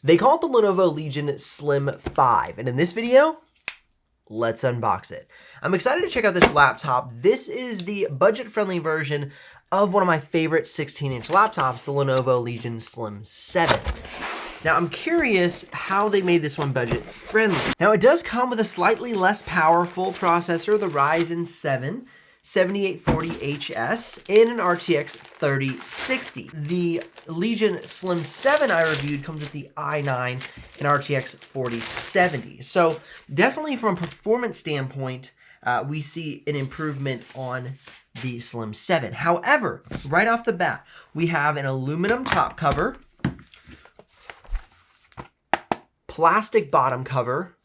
They call it the Lenovo Legion Slim 5, and in this video, let's unbox it. I'm excited to check out this laptop. This is the budget-friendly version of one of my favorite 16-inch laptops, the Lenovo Legion Slim 7. Now, I'm curious how they made this one budget-friendly. Now, it does come with a slightly less powerful processor, the Ryzen 7 7840HS, and an RTX 3060. The Legion Slim 7 I reviewed comes with the i9 and RTX 4070. So definitely from a performance standpoint, we see an improvement on the Slim 7. However, right off the bat, we have an aluminum top cover, plastic bottom cover,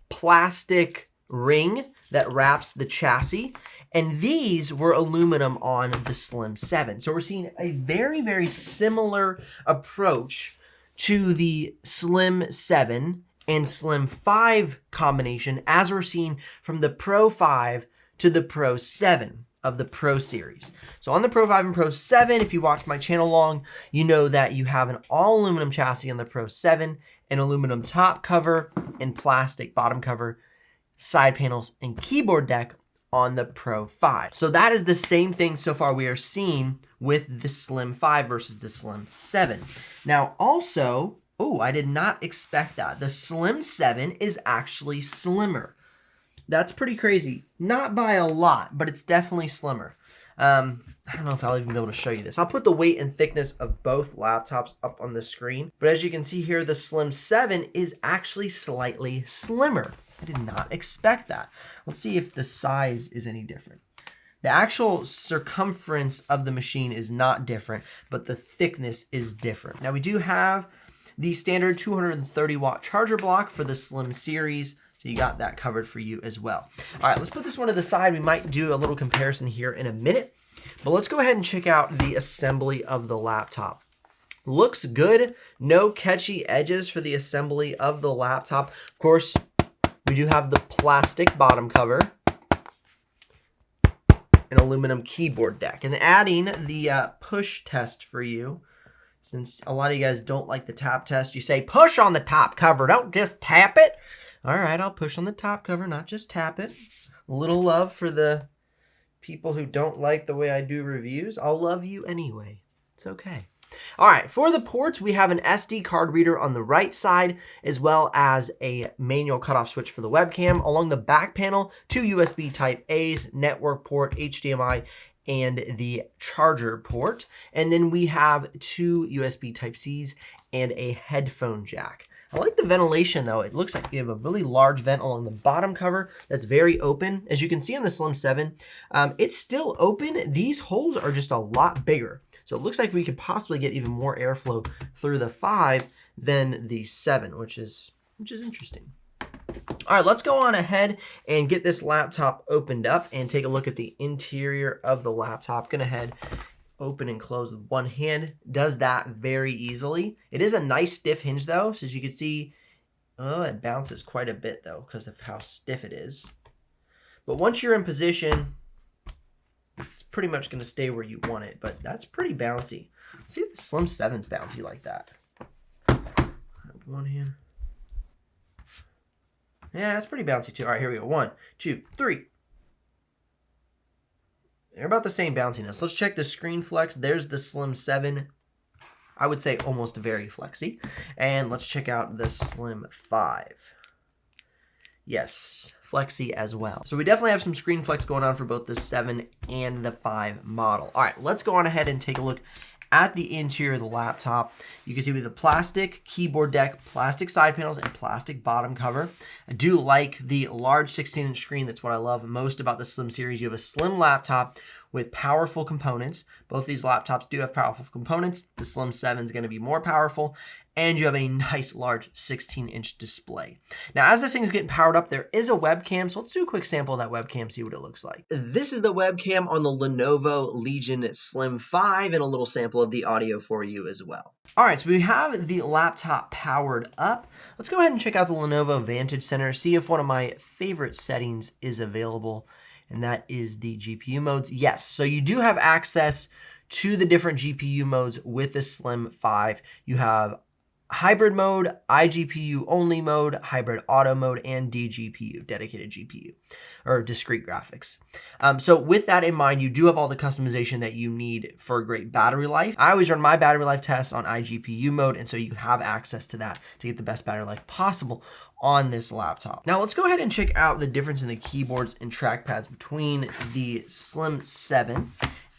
plastic ring that wraps the chassis, and these were aluminum on the Slim 7. So we're seeing a very, very similar approach to the Slim 7 and Slim 5 combination as we're seeing from the Pro 5 to the Pro 7 of the Pro series. So on the Pro 5 and Pro 7, if you watch my channel long, you know that you have an all aluminum chassis on the Pro 7, an aluminum top cover and plastic bottom cover, side panels, and keyboard deck on the Pro 5. So that is the same thing so far we are seeing with the Slim 5 versus the Slim 7. Now also, I did not expect that. The Slim 7 is actually slimmer. That's pretty crazy. Not by a lot, but it's definitely slimmer. I don't know if I'll even be able to show you this. I'll put the weight and thickness of both laptops up on the screen. But as you can see here, the Slim 7 is actually slightly slimmer. I did not expect that. Let's see if the size is any different. The actual circumference of the machine is not different, but the thickness is different. Now we do have the standard 230 watt charger block for the Slim series. So you got that covered for you as well. All right, let's put this one to the side. We might do a little comparison here in a minute, but let's go ahead and check out the assembly of the laptop. Looks good. No catchy edges for the assembly of the laptop. Of course, we do have the plastic bottom cover, an aluminum keyboard deck, and adding the push test for you. Since a lot of you guys don't like the tap test, you say push on the top cover, don't just tap it. All right, I'll push on the top cover, not just tap it. A little love for the people who don't like the way I do reviews. I'll love you anyway. It's okay. All right, for the ports, we have an SD card reader on the right side, as well as a manual cutoff switch for the webcam. Along the back panel, 2 USB Type A's, network port, HDMI, and the charger port. And then we have 2 USB Type C's and a headphone jack. I like the ventilation though. It looks like you have a really large vent along the bottom cover that's very open. As you can see on the Slim 7, it's still open. These holes are just a lot bigger. So it looks like we could possibly get even more airflow through the 5 than the 7, which is interesting. All right, let's go on ahead and get this laptop opened up and take a look at the interior of the laptop. Gonna head open and close with one hand. Does that very easily. It is a nice stiff hinge though, so as you can see, it bounces quite a bit though because of how stiff it is. But once you're in position, it's pretty much going to stay where you want it, but that's pretty bouncy. Let's see if the Slim 7's bouncy like that. One hand. Yeah, that's pretty bouncy too. All right, here we go. 1, 2, 3. They're about the same bounciness. Let's check the screen flex. There's the Slim 7. I would say almost very flexy. And let's check out the Slim 5. Yes, flexy as well. So we definitely have some screen flex going on for both the 7 and the 5 model. All right, let's go on ahead and take a look at the interior of the laptop. You can see with the plastic keyboard deck, plastic side panels, and plastic bottom cover. I do like the large 16-inch screen. That's what I love most about the Slim series. You have a slim laptop with powerful components. Both these laptops do have powerful components. The Slim 7 is going to be more powerful, and you have a nice large 16-inch display. Now, as this thing is getting powered up, there is a webcam, so let's do a quick sample of that webcam, see what it looks like. This is the webcam on the Lenovo Legion Slim 5, and a little sample of the audio for you as well. All right, so we have the laptop powered up. Let's go ahead and check out the Lenovo Vantage Center, see if one of my favorite settings is available, and that is the GPU modes. Yes, so you do have access to the different GPU modes with the Slim 5. You have hybrid mode, iGPU only mode, hybrid auto mode, and DGPU, dedicated GPU, or discrete graphics. So with that in mind, you do have all the customization that you need for a great battery life. I always run my battery life tests on iGPU mode, and so you have access to that to get the best battery life possible on this laptop. Now let's go ahead and check out the difference in the keyboards and trackpads between the Slim 7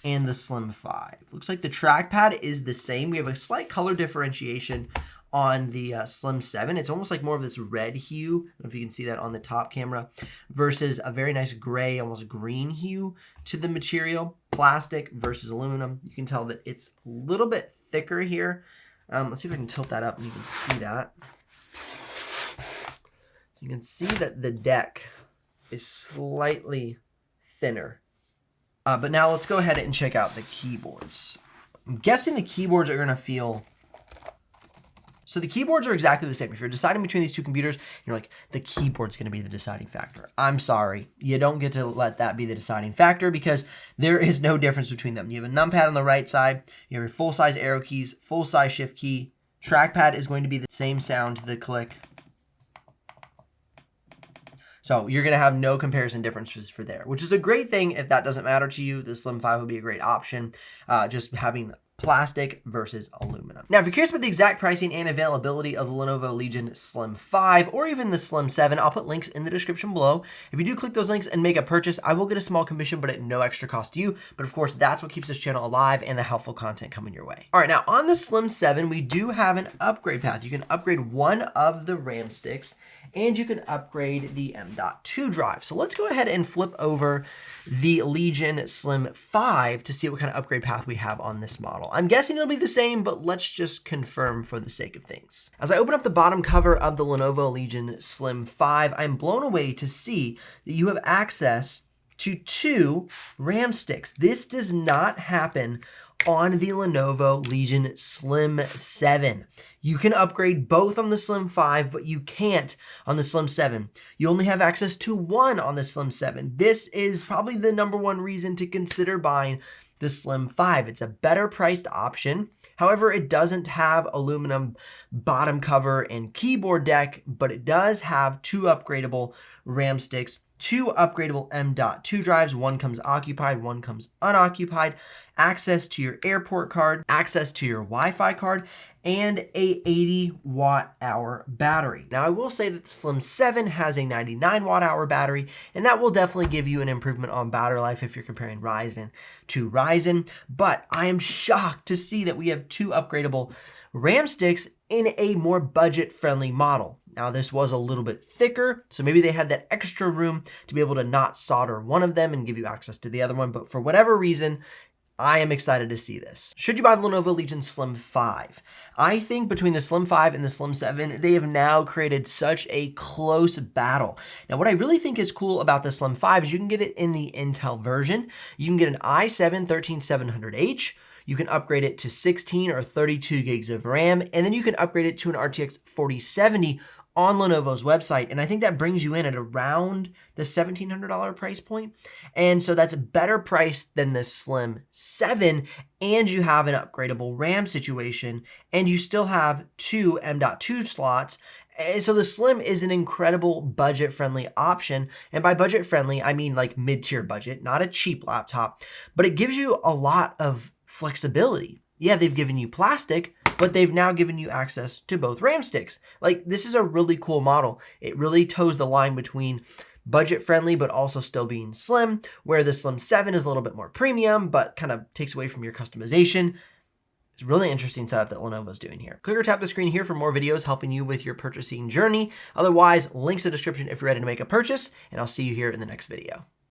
and the Slim 5. Looks like the trackpad is the same. We have a slight color differentiation on the Slim 7. It's almost like more of this red hue. I don't know if you can see that on the top camera, versus a very nice gray, almost green hue to the material. Plastic versus aluminum. You can tell that it's a little bit thicker here. Let's see if I can tilt that up and you can see that. You can see that the deck is slightly thinner. But now let's go ahead and check out the keyboards. I'm guessing the keyboards are gonna feel... So the keyboards are exactly the same. If you're deciding between these two computers, you're like, the keyboard's gonna be the deciding factor. I'm sorry, you don't get to let that be the deciding factor because there is no difference between them. You have a numpad on the right side, you have your full-size arrow keys, full-size shift key. Trackpad is going to be the same sound to the click. So you're gonna have no comparison differences for there, which is a great thing. If that doesn't matter to you, the Slim 5 would be a great option. Just having plastic versus aluminum. Now, if you're curious about the exact pricing and availability of the Lenovo Legion Slim 5 or even the Slim 7, I'll put links in the description below. If you do click those links and make a purchase, I will get a small commission, but at no extra cost to you. But of course, that's what keeps this channel alive and the helpful content coming your way. All right, now on the Slim 7, we do have an upgrade path. You can upgrade one of the RAM sticks and you can upgrade the M.2 drive. So let's go ahead and flip over the Legion Slim 5 to see what kind of upgrade path we have on this model. I'm guessing it'll be the same, but let's just confirm for the sake of things. As I open up the bottom cover of the Lenovo Legion Slim 5, I'm blown away to see that you have access to 2 RAM sticks. This does not happen on the Lenovo Legion Slim 7. You can upgrade both on the Slim 5, but you can't on the Slim 7. You only have access to 1 on the Slim 7. This is probably the #1 reason to consider buying the Slim 5. It's a better priced option. However, it doesn't have aluminum bottom cover and keyboard deck, but it does have 2 upgradable RAM sticks, 2 upgradable M.2 drives. One comes occupied, one comes unoccupied, access to your airport card, access to your Wi-Fi card, and a 80 watt-hour battery. Now, I will say that the Slim 7 has a 99 watt-hour battery, and that will definitely give you an improvement on battery life if you're comparing Ryzen to Ryzen. But I am shocked to see that we have 2 upgradable RAM sticks in a more budget-friendly model. Now, this was a little bit thicker, so maybe they had that extra room to be able to not solder one of them and give you access to the other one. But for whatever reason, I am excited to see this. Should you buy the Lenovo Legion Slim 5? I think between the Slim 5 and the Slim 7, they have now created such a close battle. Now, what I really think is cool about the Slim 5 is you can get it in the Intel version. You can get an i7-13700H. You can upgrade it to 16 or 32 gigs of RAM, and then you can upgrade it to an RTX 4070 on Lenovo's website. And I think that brings you in at around the $1,700 price point. And so that's a better price than the Slim 7, and you have an upgradable RAM situation, and you still have 2 M.2 slots. And so the Slim is an incredible budget-friendly option. And by budget-friendly, I mean like mid-tier budget, not a cheap laptop, but it gives you a lot of flexibility. Yeah, they've given you plastic, but they've now given you access to both RAM sticks. Like, this is a really cool model. It really toes the line between budget-friendly, but also still being slim, where the Slim 7 is a little bit more premium, but kind of takes away from your customization. It's a really interesting setup that Lenovo's doing here. Click or tap the screen here for more videos helping you with your purchasing journey. Otherwise, links in the description if you're ready to make a purchase, and I'll see you here in the next video.